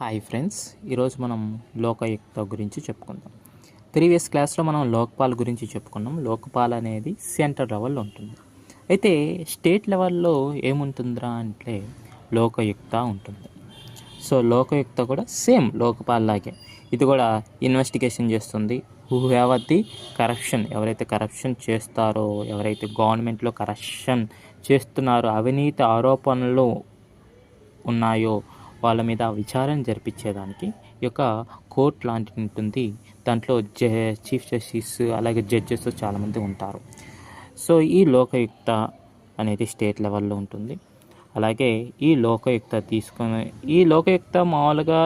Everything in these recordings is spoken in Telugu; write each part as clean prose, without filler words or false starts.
హాయ్ ఫ్రెండ్స్, ఈరోజు మనం లోకయుక్త గురించి చెప్పుకుందాం. ప్రీవియస్ క్లాస్లో మనం లోక్పాల్ గురించి చెప్పుకున్నాం. లోక్పాల్ అనేది సెంటర్ లెవెల్లో ఉంటుంది. అయితే స్టేట్ లెవెల్లో ఏముంటుందిరా అంటే లోకయుక్త ఉంటుంది. సో లోకయుక్త కూడా సేమ్ లోక్పాల్ లాగే ఇది కూడా ఇన్వెస్టిగేషన్ చేస్తుంది. హూ హ్యావ్ ది కరప్షన్, ఎవరైతే కరప్షన్ చేస్తారో, ఎవరైతే గవర్నమెంట్లో కరప్షన్ చేస్తున్నారో, అవినీతి ఆరోపణలు ఉన్నాయో వాళ్ళ మీద విచారణ జరిపించేదానికి ఈ యొక్క కోర్ట్ లాంటిది ఉంటుంది. దాంట్లో చీఫ్ జస్టిస్ అలాగే జడ్జెస్ చాలామంది ఉంటారు. సో ఈ లోకయుక్త అనేది స్టేట్ లెవెల్లో ఉంటుంది. అలాగే ఈ లోకయుక్త మామూలుగా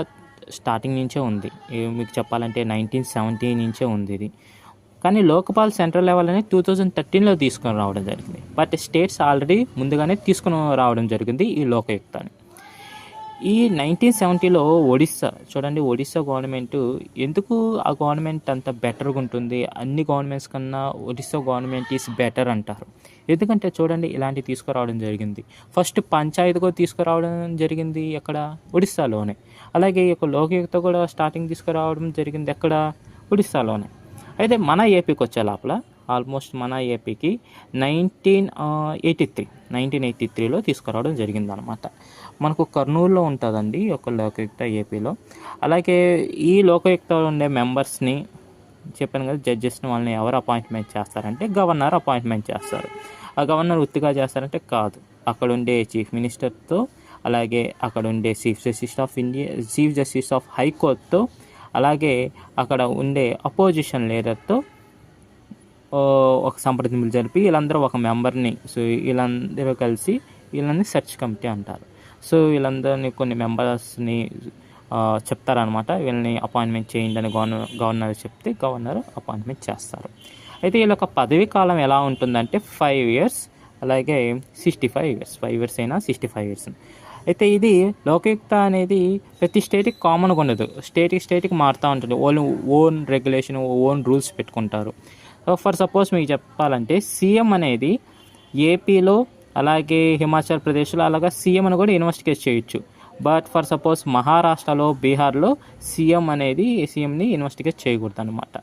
స్టార్టింగ్ నుంచే ఉంది. మీకు చెప్పాలంటే 1970 నుంచే ఉంది ఇది. కానీ లోక్పాల్ సెంట్రల్ లెవెల్ అనేది 2013లో తీసుకొని రావడం జరిగింది. బట్ స్టేట్స్ ఆల్రెడీ ముందుగానే తీసుకొని రావడం జరిగింది ఈ లోకయుక్తని. ఈ 1970లో ఒడిస్సా చూడండి, ఒడిస్సా గవర్నమెంట్ ఎందుకు ఆ గవర్నమెంట్ అంత బెటర్గా ఉంటుంది, అన్ని గవర్నమెంట్స్ కన్నా ఒడిస్సా గవర్నమెంట్ ఈజ్ బెటర్ అంటారు. ఎందుకంటే చూడండి ఇలాంటివి తీసుకురావడం జరిగింది. ఫస్ట్ పంచాయతీగా తీసుకురావడం జరిగింది ఎక్కడ, ఒడిస్సాలోనే. అలాగే ఈ యొక్క లోకయుక్త కూడా స్టార్టింగ్ తీసుకురావడం జరిగింది ఎక్కడ, ఒడిస్సాలోనే. అయితే మన ఏపీకి వచ్చే లోపల ఆల్మోస్ట్ మన ఏపీకి 1983లో తీసుకురావడం జరిగిందనమాట. మనకు కర్నూలులో ఉంటుందండి ఈ యొక్క లోకయుక్త ఏపీలో. అలాగే ఈ లోకయుక్తలో ఉండే మెంబర్స్ని చెప్పాను కదా, జడ్జెస్ని, వాళ్ళని ఎవరు అపాయింట్మెంట్ చేస్తారంటే గవర్నర్ అపాయింట్మెంట్ చేస్తారు. ఆ గవర్నర్ ఉత్తిగా చేస్తారంటే కాదు, అక్కడ ఉండే చీఫ్ మినిస్టర్తో, అలాగే అక్కడ ఉండే చీఫ్ జస్టిస్ ఆఫ్ హైకోర్టుతో, అలాగే అక్కడ ఉండే అపోజిషన్ లీడర్తో ఒక సంప్రదింపులు జరిపి వీళ్ళందరూ ఒక మెంబర్ని, సో వీళ్ళందరూ కలిసి వీళ్ళని సెర్చ్ కమిటీ అంటారు. సో వీళ్ళందరినీ కొన్ని మెంబర్స్ని చెప్తారనమాట, వీళ్ళని అపాయింట్మెంట్ చేయండి అని గవర్నర్ చెప్తే గవర్నర్ అపాయింట్మెంట్ చేస్తారు. అయితే వీళ్ళ యొక్క పదవీ కాలం ఎలా ఉంటుందంటే 5 years, అలాగే 65 years, 5 years అయినా 65 years. అయితే ఇది లోకయుక్త అనేది ప్రతి స్టేట్కి కామన్గా ఉండదు, స్టేట్కి మారుతూ ఉంటుంది. వాళ్ళు ఓన్ రెగ్యులేషన్, ఓన్ రూల్స్ పెట్టుకుంటారు. ఫర్ సపోజ్ మీకు చెప్పాలంటే సీఎం అనేది ఏపీలో అలాగే హిమాచల్ ప్రదేశ్లో అలాగే సీఎంను కూడా ఇన్వెస్టిగేట్ చేయొచ్చు. బట్ ఫర్ సపోజ్ మహారాష్ట్రలో, బీహార్లో సీఎంని ఇన్వెస్టిగేట్ చేయకూడదు అనమాట.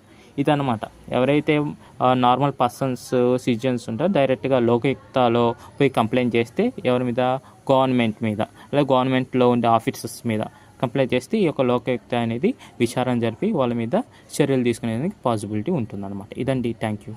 ఇదనమాట. ఎవరైతే నార్మల్ పర్సన్స్, సిటిజన్స్ ఉంటారో డైరెక్ట్గా లోకయుక్తలో పోయి కంప్లైంట్ చేస్తే ఎవరి మీద, గవర్నమెంట్ మీద, లేదా గవర్నమెంట్లో ఉండే ఆఫీసర్స్ మీద కంప్లైంట్ చేస్తే ఈ యొక్క లోకయుక్త అనేది విచారణ జరిపి వాళ్ళ మీద చర్యలు తీసుకునేందుకు పాసిబిలిటీ ఉంటుందన్నమాట. ఇదండి. Thank you.